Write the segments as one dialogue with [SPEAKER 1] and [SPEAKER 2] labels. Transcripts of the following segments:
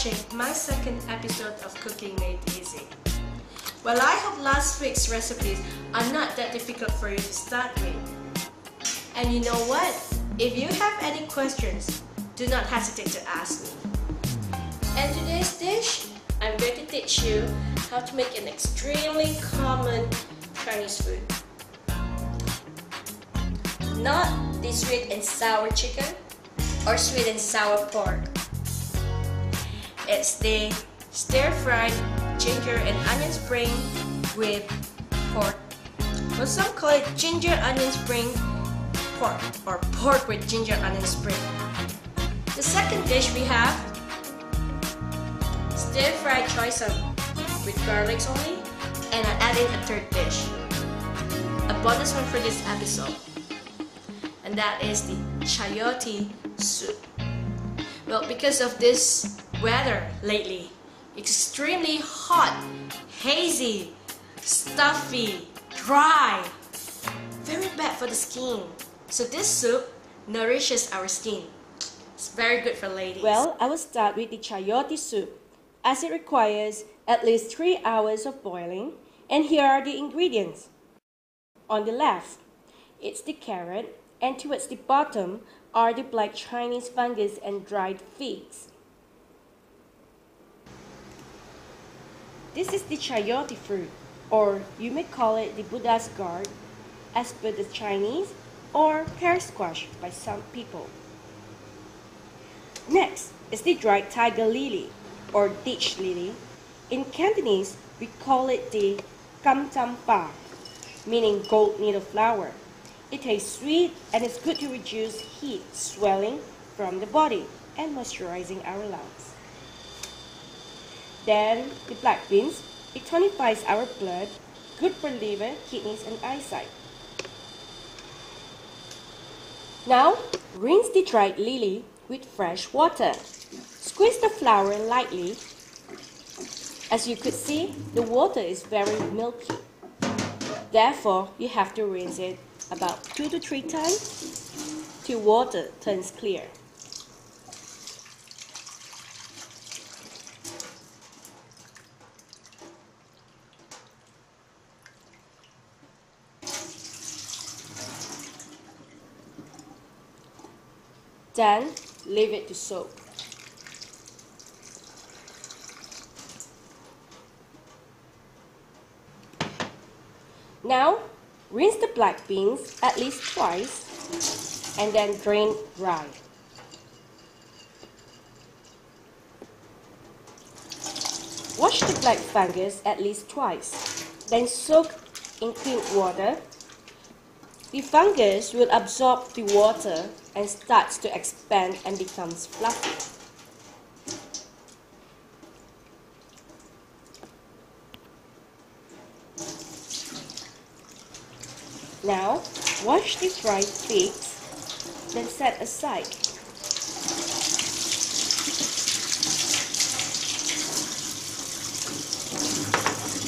[SPEAKER 1] watching my second episode of Cooking Made Easy. Well, I hope last week's recipes are not that difficult for you to start with. And you know what? If you have any questions, do not hesitate to ask me. And today's dish, I'm going to teach you how to make an extremely common Chinese food. Not the sweet and sour chicken or sweet and sour pork. It's the stir-fried ginger and onion spring with pork. Well, some call it ginger onion spring pork or pork with ginger onion spring. The second dish we have stir-fried choy soup with garlics only, and I added a third dish, a bonus one for this episode, and that is the Chayote Soup. Well, because of this weather lately, extremely hot, hazy, stuffy, dry, very bad for the skin. So this soup nourishes our skin. It's very good for ladies.
[SPEAKER 2] Well, I will start with the Chayote Soup, as it requires at least 3 hours of boiling, and here are the ingredients. On the left, it's the carrot, and towards the bottom are the black Chinese fungus and dried figs. This is the chayote fruit, or you may call it the Buddha's gourd, as per the Chinese, or pear squash by some people. Next is the dried tiger lily, or ditch lily. In Cantonese, we call it the Kum pa, meaning gold needle flower. It tastes sweet and is good to reduce heat, swelling from the body, and moisturizing our lungs. Then, the black beans. It tonifies our blood, good for liver, kidneys, and eyesight. Now, rinse the dried lily with fresh water. Squeeze the flour lightly. As you could see, the water is very milky. Therefore, you have to rinse it about 2 to 3 times till water turns clear. Then, leave it to soak. Now, rinse the black beans at least twice and then drain dry. Wash the black fungus at least twice, then soak in clean water. The fungus will absorb the water and starts to expand and becomes fluffy. Now, wash the dried figs, then set aside.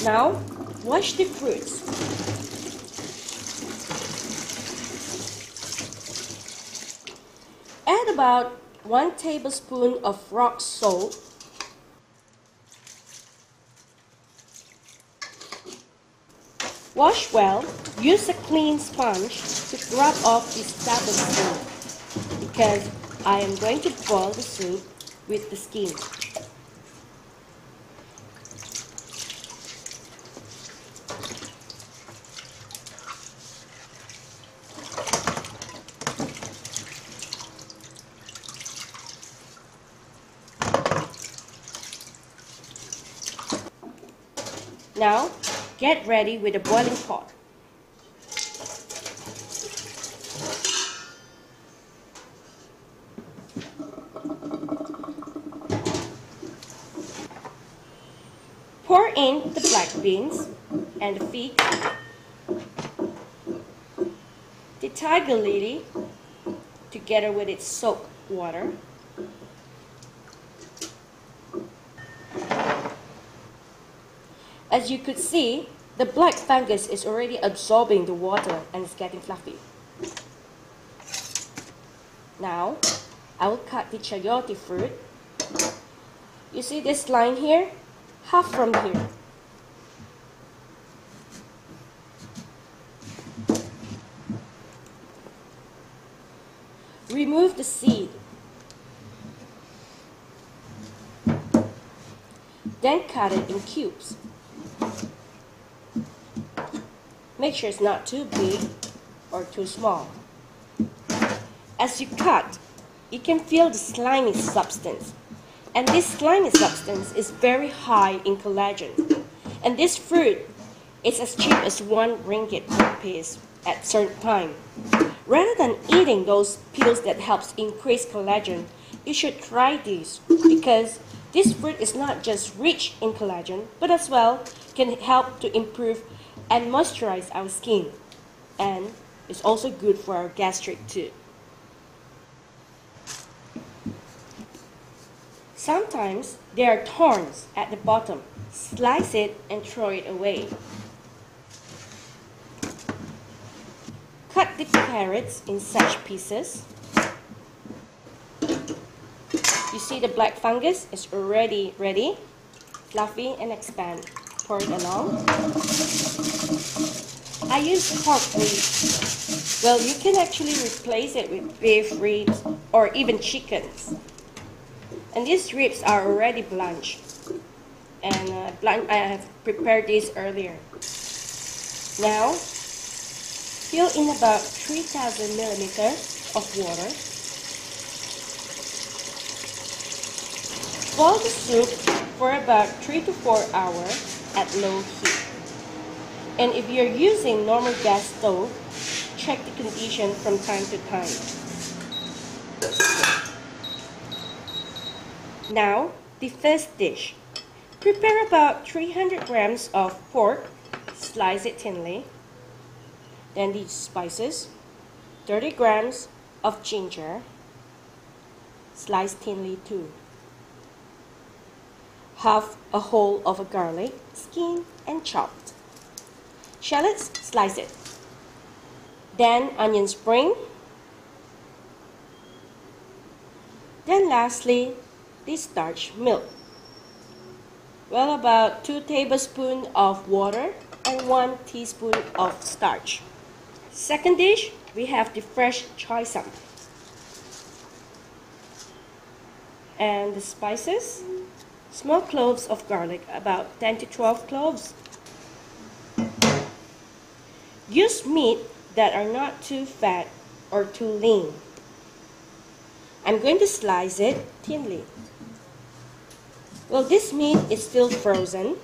[SPEAKER 2] Now, wash the fruits. Add about 1 tablespoon of rock salt. Wash well. Use a clean sponge to rub off the stubborn skin, because I am going to boil the soup with the skin. Now, get ready with a boiling pot. Pour in the black beans and the fig, the tiger lily, together with its soaked water, as you could see, the black fungus is already absorbing the water and is getting fluffy. Now, I will cut the chayote fruit You see this line here? Half from here. Remove the seed. Then cut it in cubes. Make sure it's not too big or too small. As you cut, you can feel the slimy substance. And this slimy substance is very high in collagen. And this fruit is as cheap as 1 ringgit per piece at certain time. Rather than eating those pills that helps increase collagen, you should try these because this fruit is not just rich in collagen, but as well can help to improve and moisturize our skin. And it's also good for our gastric too. Sometimes there are thorns at the bottom. Slice it and throw it away. Cut the carrots in such pieces. You see the black fungus is already ready, fluffy and expand. Pour it along. I use pork ribs. Well, you can actually replace it with beef ribs or even chickens. And these ribs are already blanched. And I have prepared these earlier. Now, fill in about 3,000 milliliters of water. Boil the soup for about 3 to 4 hours at low heat. And if you're using normal gas stove, check the condition from time to time. Now, the first dish. Prepare about 300 grams of pork, slice it thinly. Then the spices, 30 grams of ginger, sliced thinly too. Half a whole of a garlic, skinned and chopped. Shallots, slice it. Then onion spring. Then lastly, the starch milk. Well, about 2 tablespoons of water and 1 teaspoon of starch. Second dish, we have the fresh choy soup. And the spices, small cloves of garlic, about 10 to 12 cloves. Use meat that are not too fat or too lean. I'm going to slice it thinly. Well, this meat is still frozen.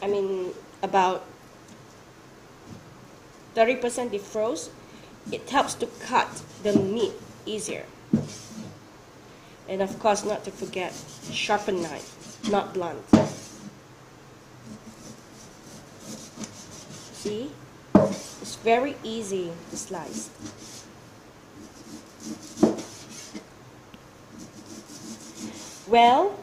[SPEAKER 2] I mean, about 30% defrost. It helps to cut the meat easier. And of course, not to forget, sharpened knife, not blunt. See? It's very easy to slice. Well,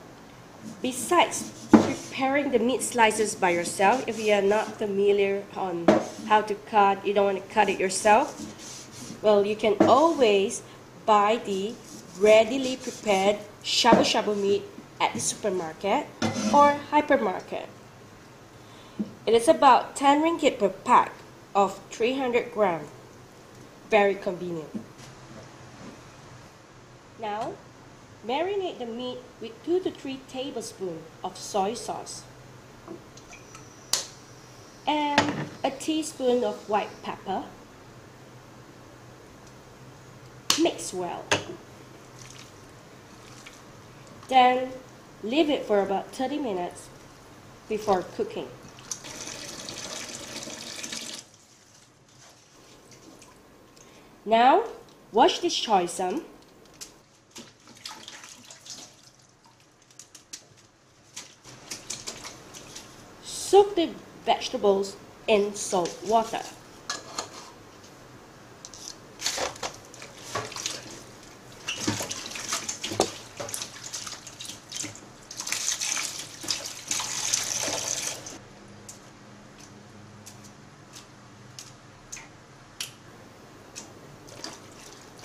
[SPEAKER 2] besides preparing the meat slices by yourself, if you are not familiar on how to cut, you don't want to cut it yourself, well, you can always buy the readily prepared shabu shabu meat at the supermarket or hypermarket. It is about 10 ringgit per pack of 300 grams. Very convenient. Now, marinate the meat with 2 to 3 tablespoons of soy sauce and a teaspoon of white pepper. Mix well. Then leave it for about 30 minutes before cooking. Now, wash this choy sum. Soak the vegetables in salt water.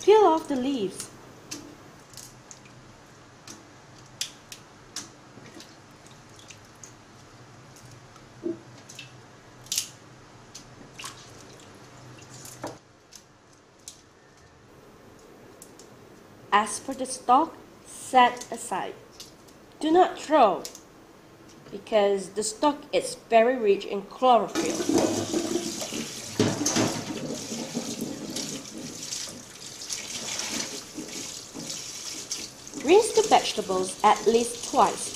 [SPEAKER 2] Peel off the leaves. As for the stock, set aside. Do not throw, because the stock is very rich in chlorophyll. Rinse the vegetables at least twice.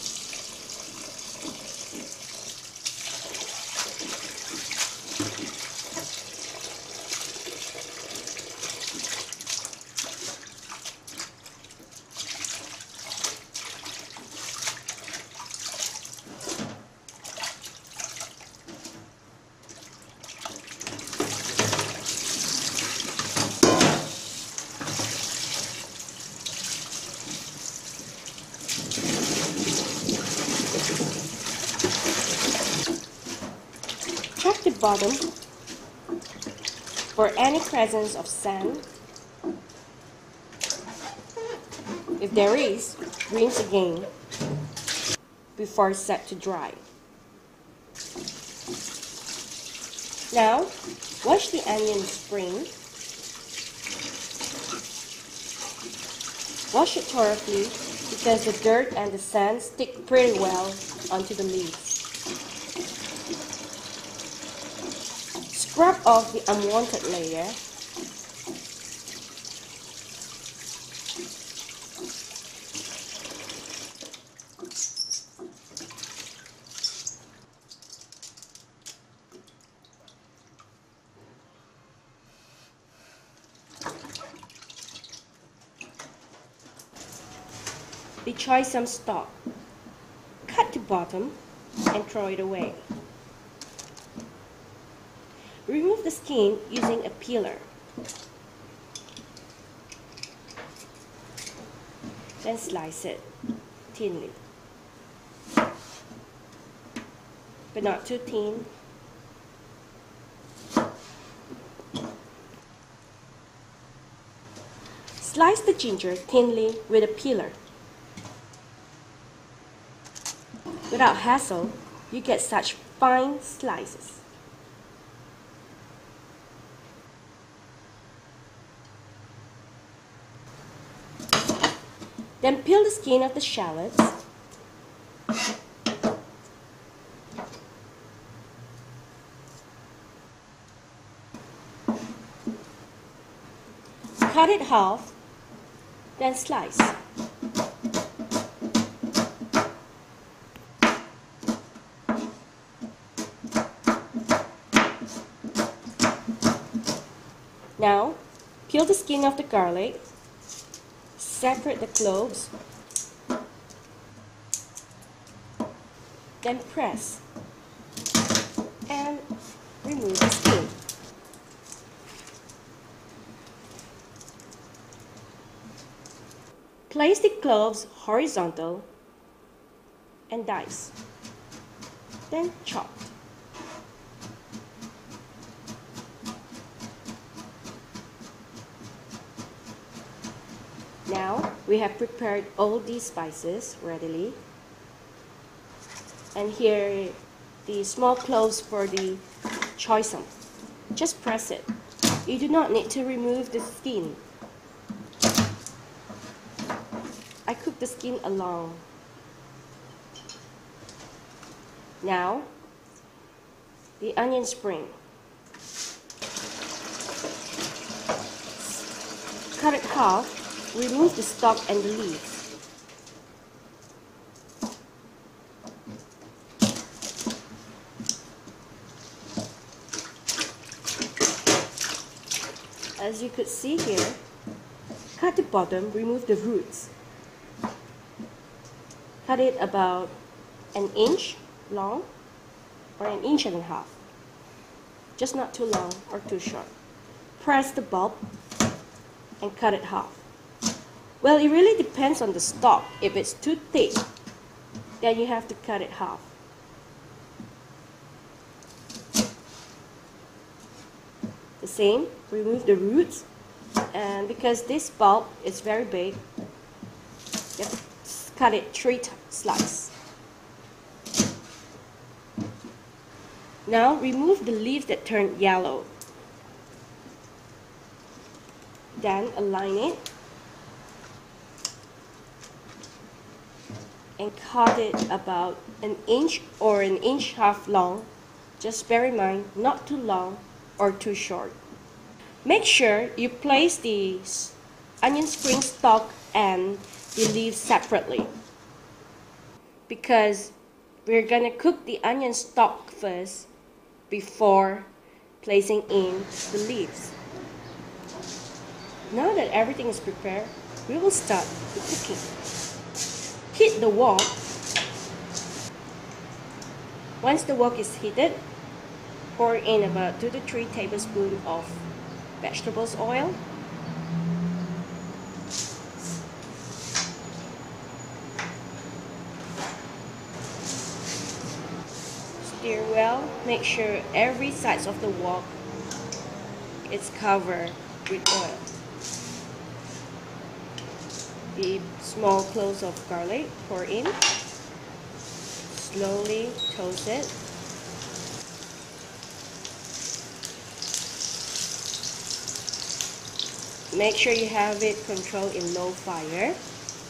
[SPEAKER 2] Check the bottom for any presence of sand. If there is, rinse again before set to dry. Now, wash the onion spring. Wash it thoroughly because the dirt and the sand stick pretty well onto the leaves. Scrub off the unwanted layer. Dechoy some stock. Cut the bottom and throw it away. Remove the skin using a peeler. Then slice it thinly, but not too thin. Slice the ginger thinly with a peeler. Without hassle, you get such fine slices. Then peel the skin of the shallots. Cut it half, then slice. Now, peel the skin of the garlic, separate the cloves, then press and remove the skin. Place the cloves horizontal and dice, then chop. Now we have prepared all these spices readily, and here the small cloves for the choy sum. Just press it. You do not need to remove the skin. I cook the skin along. Now the onion spring. Cut it half. Remove the stalk and the leaves. As you could see here, cut the bottom, remove the roots. Cut it about an inch long or an inch and a half. Just not too long or too short. Press the bulb and cut it half. Well, it really depends on the stalk. If it's too thick, then you have to cut it half. The same, remove the roots, and because this bulb is very big, you have to cut it 3 slices. Now remove the leaves that turn yellow. Then align it and cut it about an inch or an inch half long. Just bear in mind, not too long or too short. Make sure you place the onion string stalk and the leaves separately, because we're gonna cook the onion stalk first before placing in the leaves. Now that everything is prepared, we will start the cooking. Heat the wok. Once the wok is heated, pour in about 2 to 3 tablespoons of vegetables oil. Stir well. Make sure every side of the wok is covered with oil. The small cloves of garlic, pour in. Slowly toast it. Make sure you have it controlled in low fire,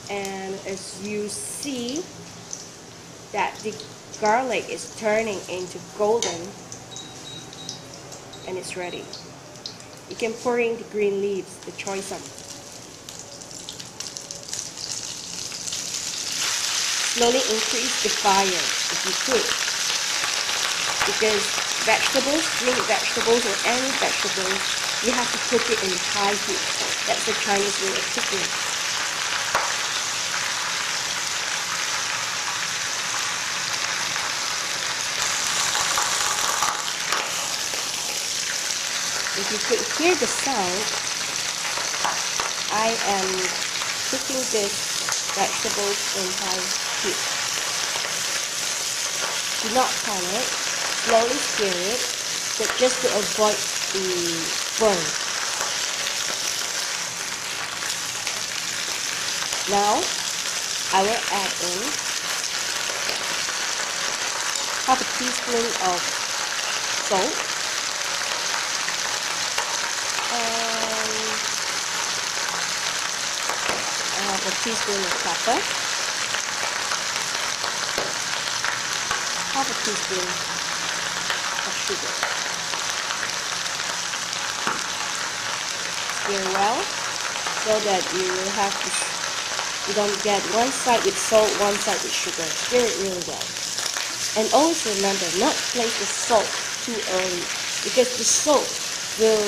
[SPEAKER 2] and as you see that the garlic is turning into golden and it's ready, you can pour in the green leaves, the choy sum. Slowly increase the fire if you could, because vegetables, green vegetables or any vegetables, you have to cook it in high heat. That's the Chinese way of cooking. If you could hear the sound, I am cooking this vegetables in high heat. Do not panic, slowly stir it, but just to avoid the burn. Now, I will add in half a teaspoon of salt and half a teaspoon of pepper, half a teaspoon of sugar. Stir well so that you will have to, you don't get one side with salt, one side with sugar. Stir it really well. And always remember not to place the salt too early, because the salt will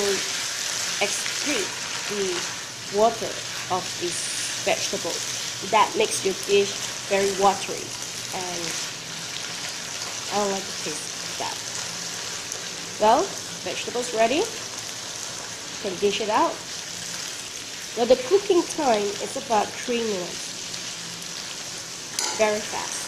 [SPEAKER 2] excrete the water of these vegetables. That makes your dish very watery, and I don't like the taste of that. Well, vegetables ready. You can dish it out. Now the cooking time is about 3 minutes. Very fast.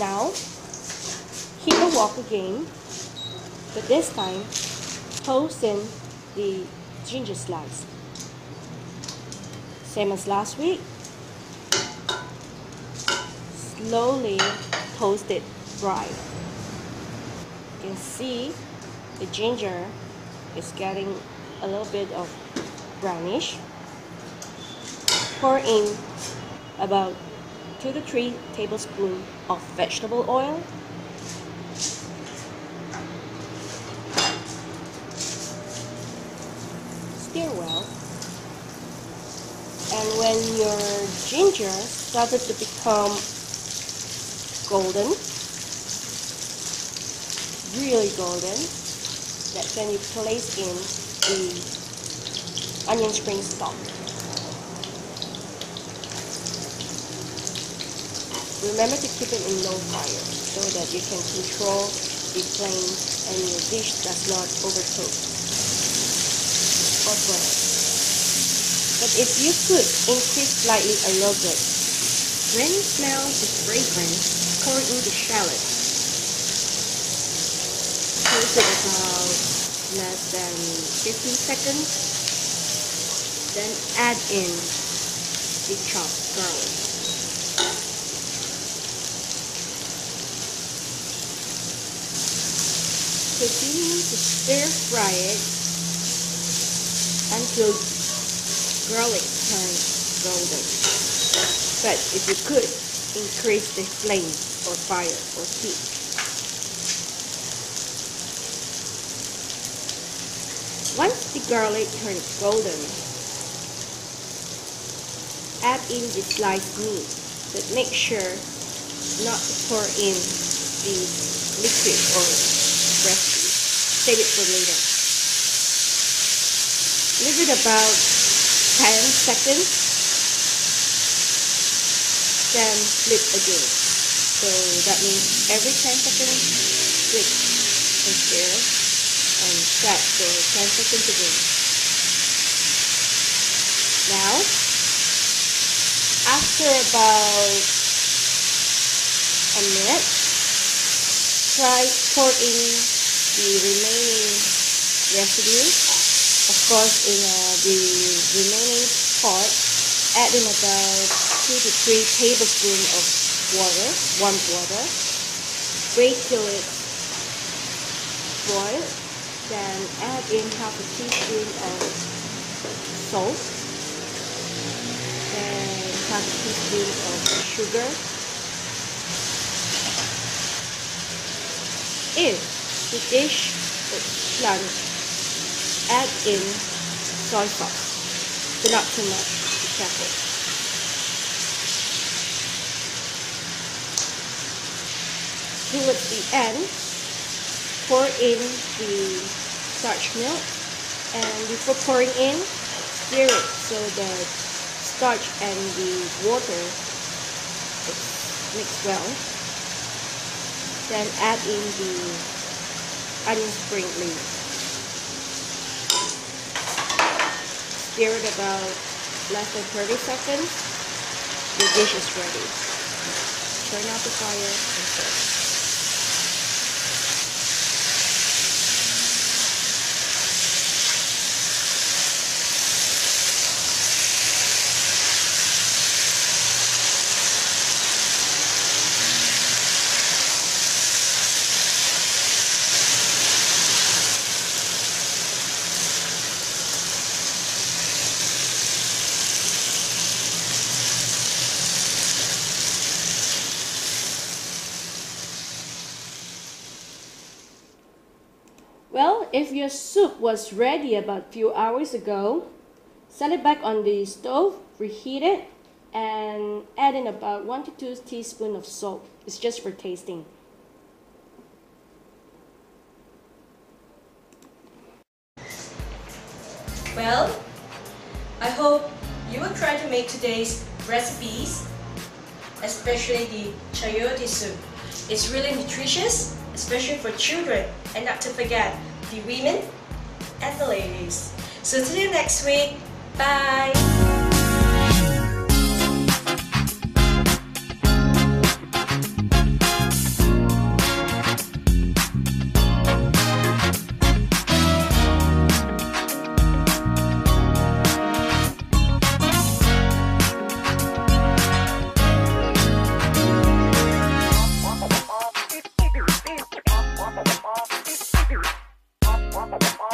[SPEAKER 2] Now, heat the wok again, but this time, toast in the ginger slice. Same as last week, slowly toast it dry. You can see the ginger is getting a little bit of brownish. Pour in about 2 to 3 tablespoons of vegetable oil. Stir well. And when your ginger started to become golden, really golden, that's when you place in the onion string stock. Remember to keep it in low fire so that you can control the flame and your dish does not overcook or burn. But if you could increase slightly a little bit, when you smell the fragrance, pour in the shallots. Pour toast it about less than 15 seconds. Then add in the chopped garlic. Continue to stir fry it until garlic turns golden. But if you could, increase the flame or fire or heat. Once the garlic turns golden, add in the sliced meat, but make sure not to pour in the liquid or breast meat. Save it for later. Leave it about 10 seconds, then flip again. So that means every 10 seconds, flip and stir and set for 10 seconds again. Now, after about a minute, try pour in the remaining residue. Of course, in the remaining part, add in about 2 to 3 tablespoons of water, warm water. Wait till it boils. Then add in half a teaspoon of salt and half a teaspoon of sugar. If the dish is bland, add in soy sauce, but not too much, be careful. Towards the end, pour in the starch milk, and before pouring in, stir it so the starch and the water mix well. Then add in the onion spring leaves. Stir it about less than 30 seconds. The dish is ready. Turn off the fire and serve. Well, if your soup was ready about a few hours ago, set it back on the stove, reheat it, and add in about 1 to 2 teaspoons of salt. It's just for tasting.
[SPEAKER 1] Well, I hope you will try to make today's recipes, especially the Chayote Soup. It's really nutritious, especially for children, and not to forget the women and the ladies. So till next week, bye!
[SPEAKER 3] Bye.